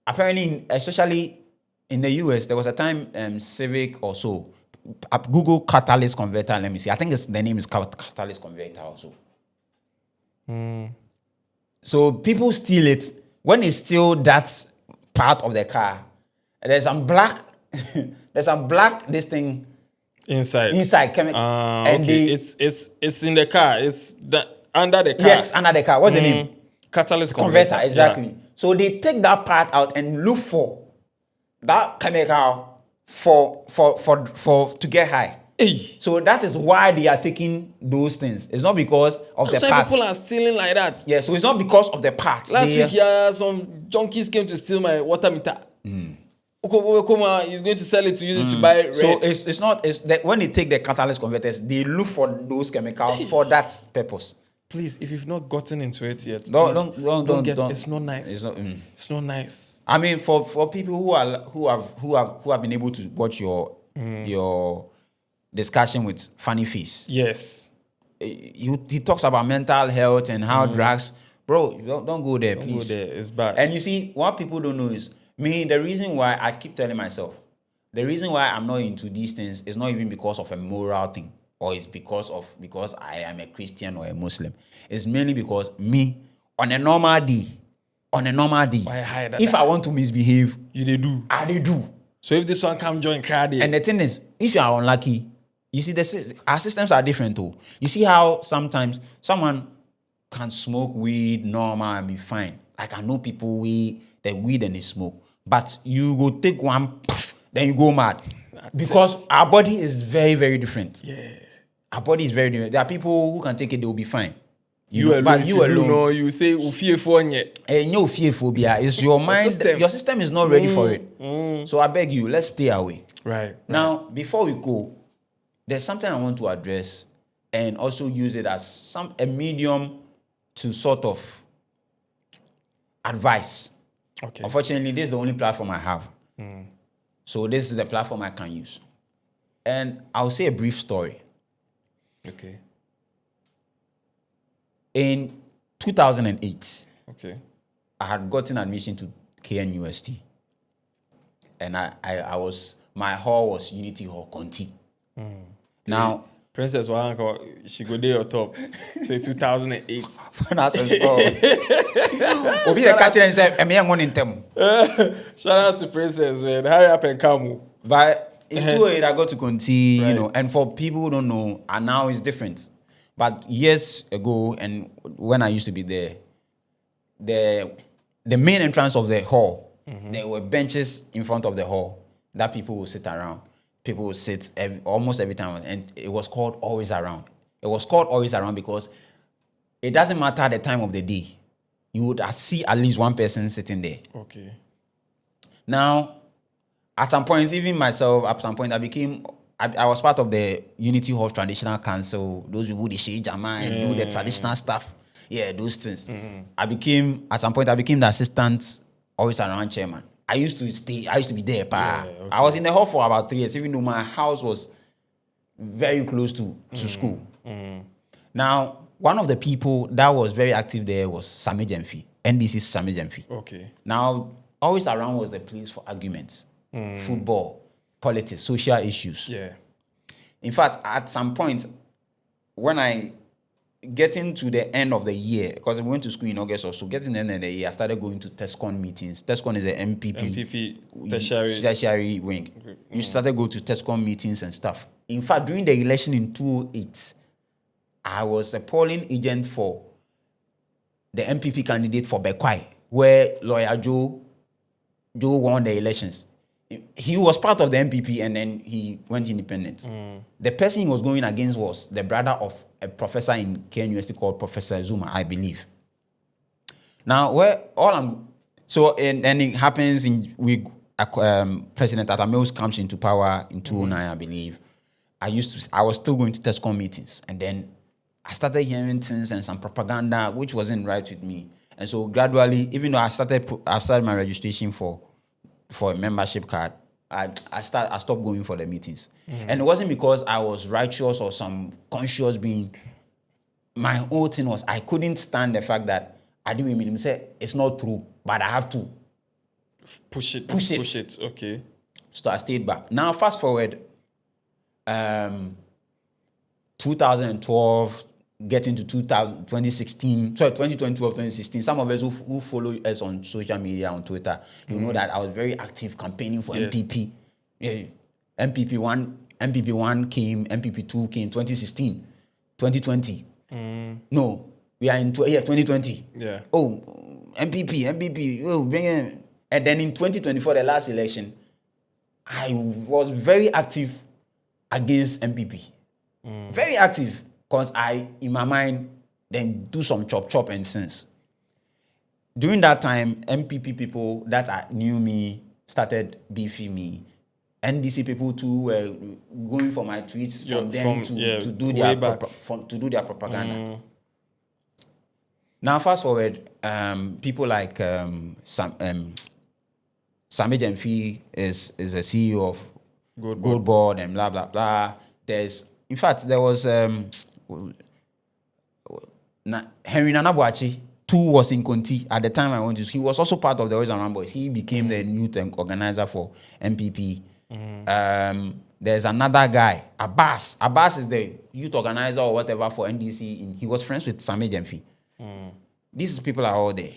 apparently, especially in the US, there was a time Civic or so. Google catalyst converter. Let me see. I think the name is catalyst converter also. So people steal it. When they steal that part of the car, there's some black. This thing inside chemical. And okay. It's in the car. It's under the car. Yes, under the car. What's the name? Catalyst converter. Exactly. Yeah. So they take that part out and look for that chemical for to get high. Hey. So that is why they are taking those things. It's not because of the parts. People are stealing like that. Yeah, so it's not because of the parts. Last week, some junkies came to steal my water meter. He's going to sell it to use it to buy red. So it's not that when they take the catalyst converters, they look for those chemicals for that purpose. Please, if you've not gotten into it yet, don't get. It's not nice. It's not nice. I mean, for people who have been able to watch your discussion with Funny Face. Yes. He talks about mental health and how drugs, bro. Don't go there, please. Don't go there. It's bad. And you see, what people don't know is me. The reason why I keep telling myself, the reason why I'm not into these things is not even because of a moral thing. Or it's because I am a Christian or a Muslim. It's mainly because me, on a normal day, if I want to misbehave, they do. They do. So if this one come join crowd, and the thing is, if you are unlucky, you see, our systems are different too. You see how sometimes someone can smoke weed normal and be fine. Like I know people the weed and they smoke, but you go take one, then you go mad. Because our body is very, very different. Yeah. Our body is very different. There are people who can take it, they will be fine. You alone. No, you say ufiephobia. No fearphobia. It's your mind. Your system is not ready for it. So I beg you, let's stay away. Right. Now, before we go, there's something I want to address and also use it as a medium to sort of advice. Okay. Unfortunately, this is the only platform I have. So this is the platform I can use. And I'll say a brief story. Okay. In 2008, okay, I had gotten admission to KNUST. And my hall was Unity Hall, Conti. Now, Princess Wahanko, she go there on top. Say 2008. When I saw Obi a catcher and said, I'm young in them. Shout out to Princess, man. Hurry up and come. But in 2008, I got to Conti, right. And for people who don't know, and now it's different. But years ago, and when I used to be there, the main entrance of the hall, there were benches in front of the hall that people would sit around. People would sit almost every time, and it was called Always Around. It was called Always Around because it doesn't matter the time of the day. You would see at least one person sitting there. Okay. Now, at some point, even myself, I was part of the Unity Hall Traditional Council. Those people, they shake Jama and do the traditional stuff. Yeah, those things. At some point, I became the assistant always around chairman. I used to be there, pa. Yeah, I was in the hall for about 3 years, even though my house was very close to school. Now, one of the people that was very active there was Sami Jemfi, NDC's Sami Jemfi. Okay. Now, always around was the place for arguments, football, politics, social issues. Yeah. In fact, at some point, when I getting to the end of the year, because I went to school in August or so, getting to the end of the year, I started going to TESCON meetings. TESCON is the MPP tertiary wing. You started going to TESCON meetings and stuff. In fact, during the election in 2008, I was a polling agent for the MPP candidate for Bekwai, where lawyer Joe won the elections. He was part of the MPP and then he went independent. The person he was going against was the brother of a professor in Kenya University called Professor Zuma, I believe. Now, and it happens President Atamils comes into power in 2009, I believe. I was still going to TESCOM meetings, and then I started hearing things and some propaganda which wasn't right with me. And so gradually, even though I started my registration for a membership card, I stopped going for the meetings. And it wasn't because I was righteous or some conscious being. My whole thing was I couldn't stand the fact that I didn't mean him say it's not true, but I have to push it. Okay. So I stayed back. Now fast forward, 2012, getting to 2016, 2016. Some of us who follow us on social media, on Twitter, you know that I was very active campaigning for MPP. Yeah. MPP 1 came, MPP 2 came, 2016, 2020. No, we are in 2020. Yeah. Oh, MPP, oh, bring in. And then in 2024, the last election, I was very active against MPP. Very active. Because in my mind, then do some chop and sense. During that time, MPP people that knew me started beefing me. NDC people too were going for my tweets to do their propaganda. Now, fast forward, people like Sami Jemfi is a CEO of Gold Board and blah blah blah. There was Henry Nanabuachi, too, was in Conti at the time I went to. He was also part of the Always Around Boys. He became the youth organizer for MPP. There's another guy, Abbas. Abbas is the youth organizer or whatever for NDC. He was friends with Sami Jemfi. These people are all there.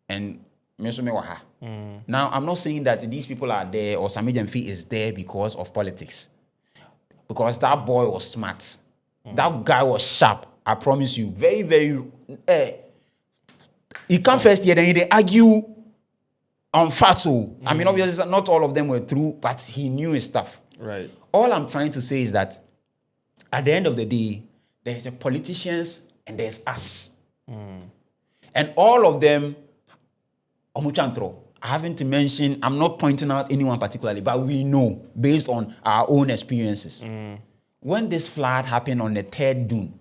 And now, I'm not saying that these people are there or Sami Jemfi is there because of politics. Because that boy was smart. That guy was sharp. I promise you. Very, very... he come first here, then they argue on facts. I mean, obviously, not all of them were true, but he knew his stuff. Right. All I'm trying to say is that at the end of the day, there's the politicians and there's us. And all of them, Omuchantro, I haven't mentioned, I'm not pointing out anyone particularly, but we know based on our own experiences. When this flood happened on the 3rd June,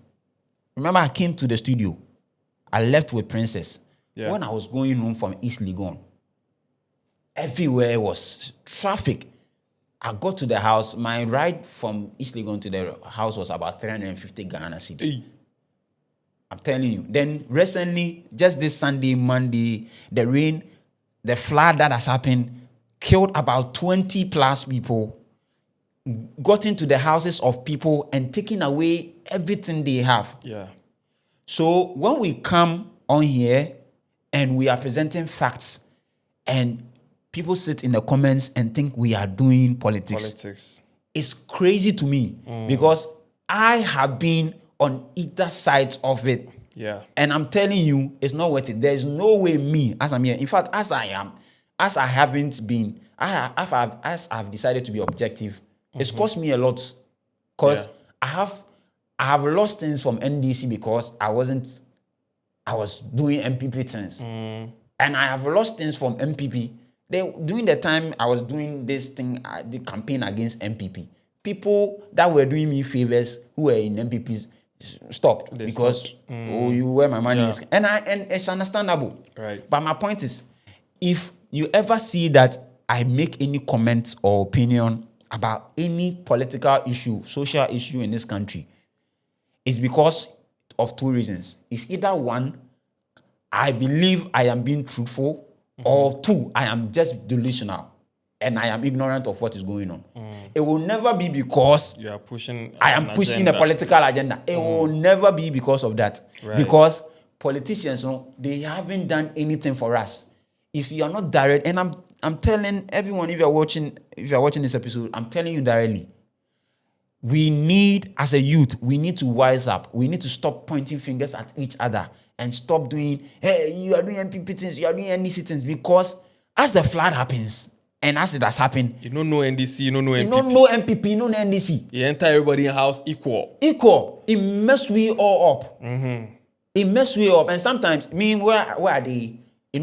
remember I came to the studio. I left with Princess. Yeah. When I was going home from East Legon, everywhere was traffic. I got to the house. My ride from East Legon to the house was about 350 Ghana cedi. Hey. I'm telling you. Then recently, just this Sunday, Monday, the rain, the flood that has happened killed about 20 plus people, got into the houses of people and taken away everything they have. Yeah. So when we come on here and we are presenting facts and people sit in the comments and think we are doing politics. It's crazy to me because I have been on either side of it. Yeah. And I'm telling you, it's not worth it. There's no way me, as I'm here, in fact, as I am, as I haven't been, as I've decided to be objective, it's cost me a lot. Because I have lost things from NDC because I was doing MPP things. And I have lost things from MPP. During the time I was doing this thing, the campaign against MPP, people that were doing me favors who were in MPPs stopped They because stopped. oh, you where my money Yeah. is, and it's understandable. Right. But my point is, if you ever see that I make any comments or opinion about any political issue, social issue in this country, it's because of two reasons. It's either one, I believe I am being truthful, or two, I am just delusional and I am ignorant of what is going on. It will never be because You are pushing. I am pushing a political agenda. It will never be because of that. Right. Because politicians, they haven't done anything for us. If you are not direct, and I'm telling everyone, if you are watching this episode, I'm telling you directly, we need, as a youth, we need to wise up. We need to stop pointing fingers at each other and stop doing, hey, you are doing NPP things, you are doing NDC things, because as the flood happens, and as it has happened, You don't know NDC, you don't know NPP. you don't know MPP, you don't know NDC. You enter everybody in house equal. It mess we all up. It mess we up. And sometimes, where are they?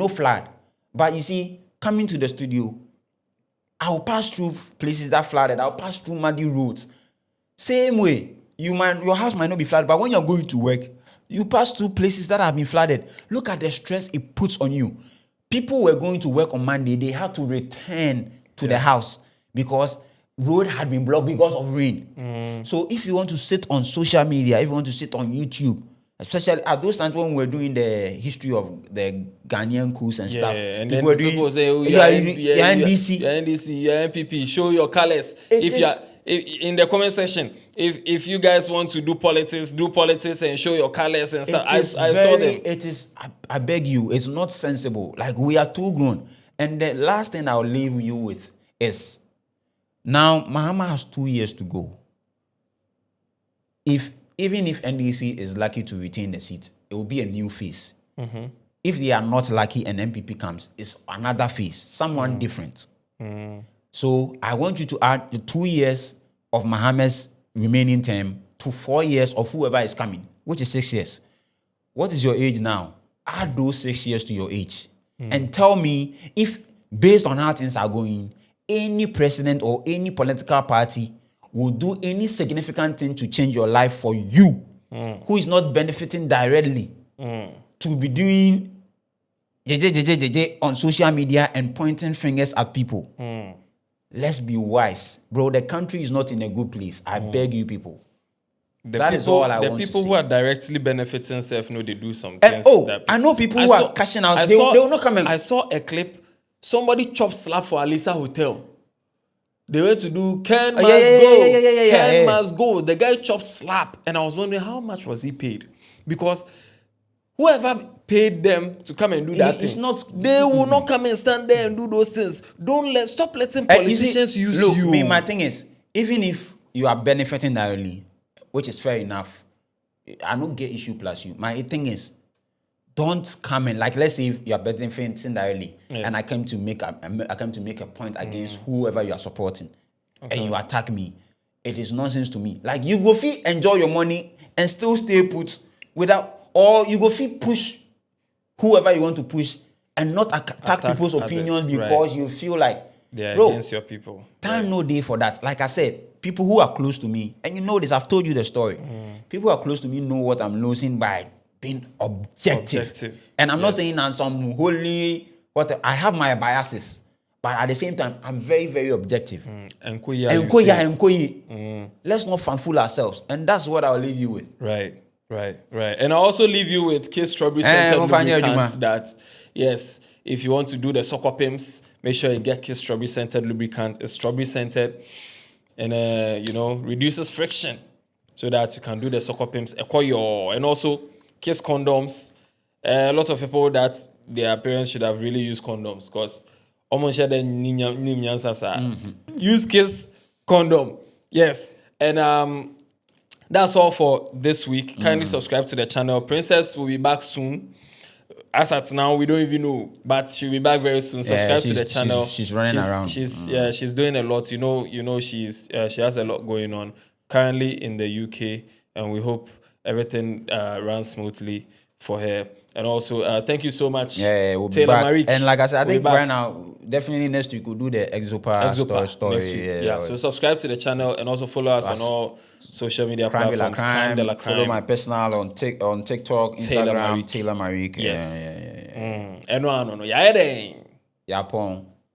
Flood. But you see, coming to the studio, I'll pass through places that flooded. I'll pass through muddy roads. Same way, your house might not be flooded, but when you're going to work, you pass through places that have been flooded. Look at the stress it puts on you. People were going to work on Monday. They had to return to the house because road had been blocked because of rain. So if you want to sit on social media, if you want to sit on YouTube, especially at those times when we were doing the history of the Ghanaian coups and stuff, And people then were doing, people say, oh, you are NDC, NDC. you're NDC, you're MPP, show your colors. In the comment section, if you guys want to do politics and show your colors and stuff. I saw them. It is, I beg you, it's not sensible. Like, we are too grown. And the last thing I'll leave you with is, now Mahama has 2 years to go. Even if NDC is lucky to retain the seat, it will be a new face. If they are not lucky and MPP comes, it's another face, someone different. So I want you to add the 2 years of Mahama's remaining term to 4 years of whoever is coming, which is 6 years. What is your age now? Add those 6 years to your age. And tell me if, based on how things are going, any president or any political party will do any significant thing to change your life for you, who is not benefiting directly, to be doing on social media and pointing fingers at people. Let's be wise. Bro, the country is not in a good place. I beg you people. That is all I want to say. The people who are directly benefiting self know they do some things. I know people who are cashing out. They will not come and... I saw a clip. Somebody chop slap for Alisa Hotel. They went to do Ken must go. Ken must go. The guy chopped slap. And I was wondering, how much was he paid? Because whoever paid them to come and do that thing, they will not come and stand there and do those things. Stop letting politicians use you. My thing is, even if you are benefiting directly, which is fair enough, I don't get issue plus you. My thing is, don't come in, like, let's say if you are benefiting directly, and I came to make a point against whoever you are supporting, and you attack me. It is nonsense to me. Like, you go feel enjoy your money and still stay put without, or you go feel push whoever you want to push and not attack people's opinions because you feel like they're against your people. Time no day for that. Like I said, people who are close to me, and you know this, I've told you the story. People who are close to me know what I'm losing by being objective. And I'm not saying I'm some holy, I have my biases, but at the same time, I'm very, very objective. Let's not fanfool ourselves. And that's what I'll leave you with. Right. And I also leave you with Kiss Strawberry Scented lubricants that, yes, if you want to do the soccer pimps, make sure you get Kiss Strawberry Scented lubricant. It's strawberry scented and, reduces friction so that you can do the soccer pimps. And also Kiss condoms. A lot of people that their parents should have really used condoms because use Kiss condom. Yes. And that's all for this week. Kindly subscribe to the channel. Princess will be back soon. As at now, we don't even know, but she'll be back very soon. Subscribe to the channel. She's running around. She's doing a lot. You know, she has a lot going on currently in the UK, and we hope everything runs smoothly for her. And also, thank you so much, We'll be Taylor back. Marik. And like I said, I think We'll be right back. now, definitely next week we'll do the Exopa story. next week. Yeah. So subscribe to the channel and also follow us on all social media Crime de la platforms. Crime. de la Crime. Follow my personal on TikTok, Taylor Instagram, Marik. Taylor Marik. Yes. Yeah. No. Yeah, then. Yapon.